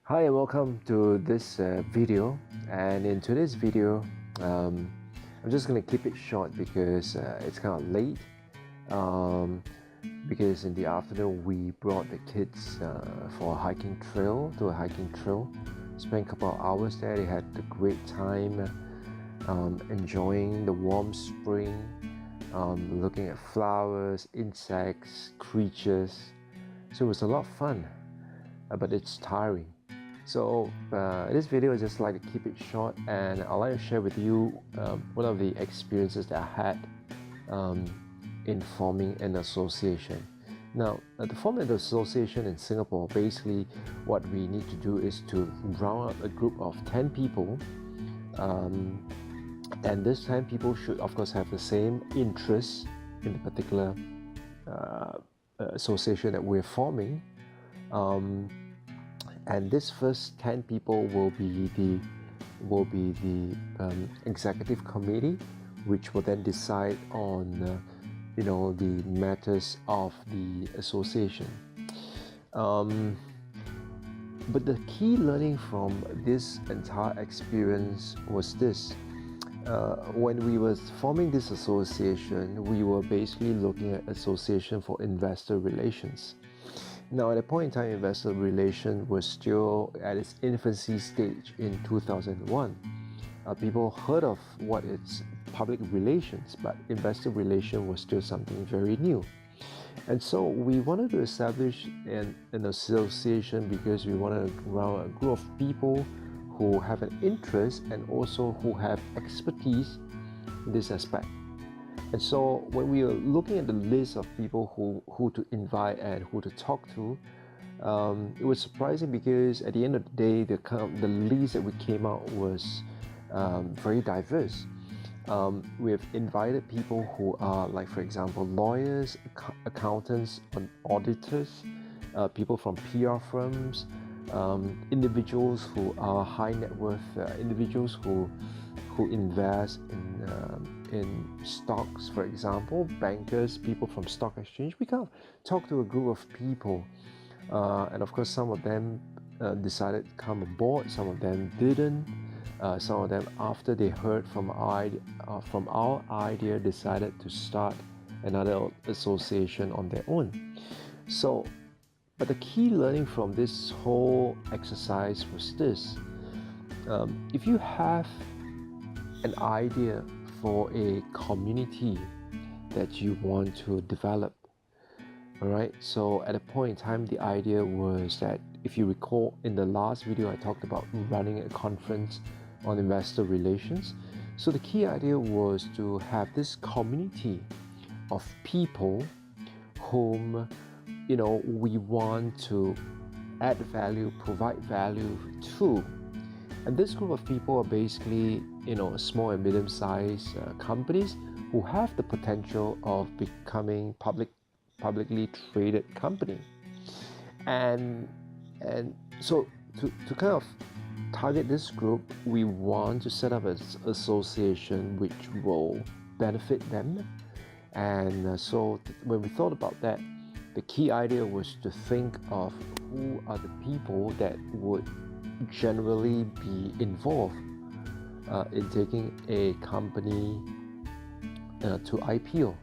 Hi and welcome to this video, and in today's video I'm just gonna keep it short because it's kind of late, because in the afternoon we brought the kids for a hiking trail, spent a couple of hours there. They had a great time enjoying the warm spring, looking at flowers, insects, creatures. So it was a lot of fun, but it's tiring. So this video is just like to keep it short, and I'd like to share with you one of the experiences that I had in forming an association. Now, to form an association in Singapore, basically what we need to do is to round up a group of 10 people, and these 10 people should of course have the same interests in the particular association that we're forming. And this first 10 people will be the executive committee, which will then decide on the matters of the association. But the key learning from this entire experience was this. When we were forming this association, we were basically looking at association for investor relations. Now, at a point in time, investor relations was still at its infancy stage in 2001. People heard of what is public relations, but investor relation was still something very new. And so we wanted to establish an association because we wanted to round a group of people who have an interest and also who have expertise in this aspect. And so when we were looking at the list of people who to invite and who to talk to, it was surprising because at the end of the day, the list that we came out was very diverse. We have invited people who are, like, for example, lawyers, accountants, auditors, people from PR firms, individuals who are high net worth individuals who invest in stocks, for example, bankers, people from stock exchange. We kind of talked to a group of people, and of course some of them decided to come aboard, some of them didn't. Some of them, after they heard from our idea, decided to start another association on their own. So, but the key learning from this whole exercise was this. If you have an idea for a community that you want to develop, all right, so at a point in time, the idea was that, if you recall, in the last video I talked about running a conference on investor relations. So the key idea was to have this community of people whom we want to add value, provide value to. And this group of people are basically small and medium-sized companies who have the potential of becoming publicly traded company. And so to kind of target this group, we want to set up an association which will benefit them. And so when we thought about that, the key idea was to think of who are the people that would generally be involved in taking a company to IPO.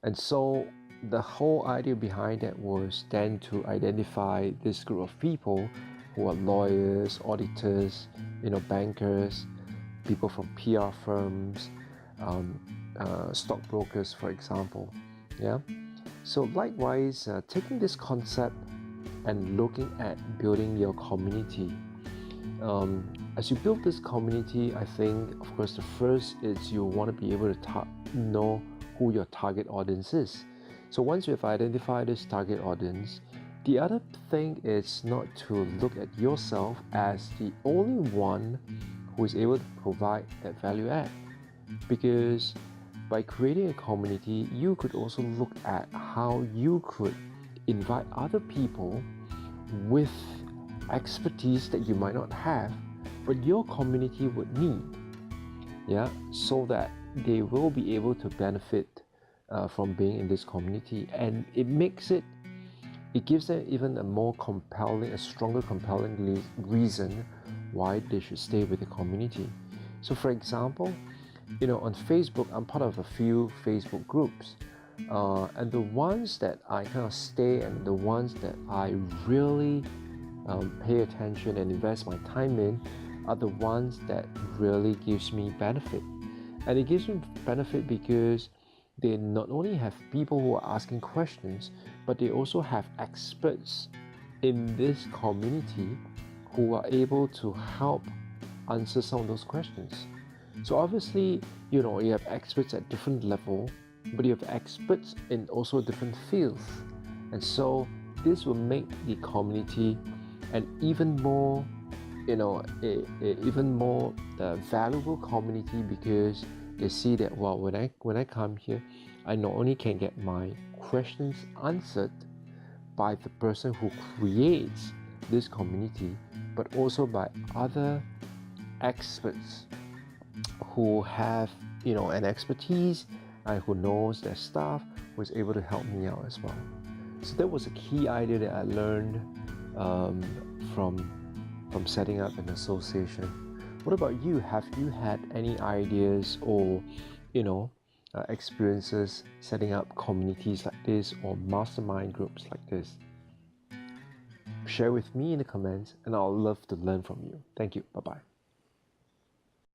And so the whole idea behind that was then to identify this group of people who are lawyers, auditors, bankers, people from PR firms, stockbrokers, for example. Yeah. So likewise, taking this concept and looking at building your community. As you build this community, I think, of course, the first is you want to be able to know who your target audience is. So once you have identified this target audience, the other thing is not to look at yourself as the only one who is able to provide that value add. Because by creating a community, you could also look at how you could invite other people with expertise that you might not have, but your community would need, so that they will be able to benefit from being in this community. And it makes it it gives them even a stronger compelling reason why they should stay with the community. So for example, on Facebook, I'm part of a few Facebook groups, and the ones that I kind of stay and the ones that I really pay attention and invest my time in are the ones that really gives me benefit. And it gives me benefit because they not only have people who are asking questions, but they also have experts in this community who are able to help answer some of those questions. So obviously, you have experts at different level, but you have experts in also different fields. And so this will make the community an even more, even more valuable community, because they see that, well, when I come here, I not only can get my questions answered by the person who creates this community, but also by other experts who have an expertise and who knows their stuff, who is able to help me out as well. So that was a key idea that I learned from setting up an association. What about you? Have you had any ideas or experiences setting up communities like this or mastermind groups like this? Share with me in the comments, and I'll love to learn from you. Thank you. Bye-bye.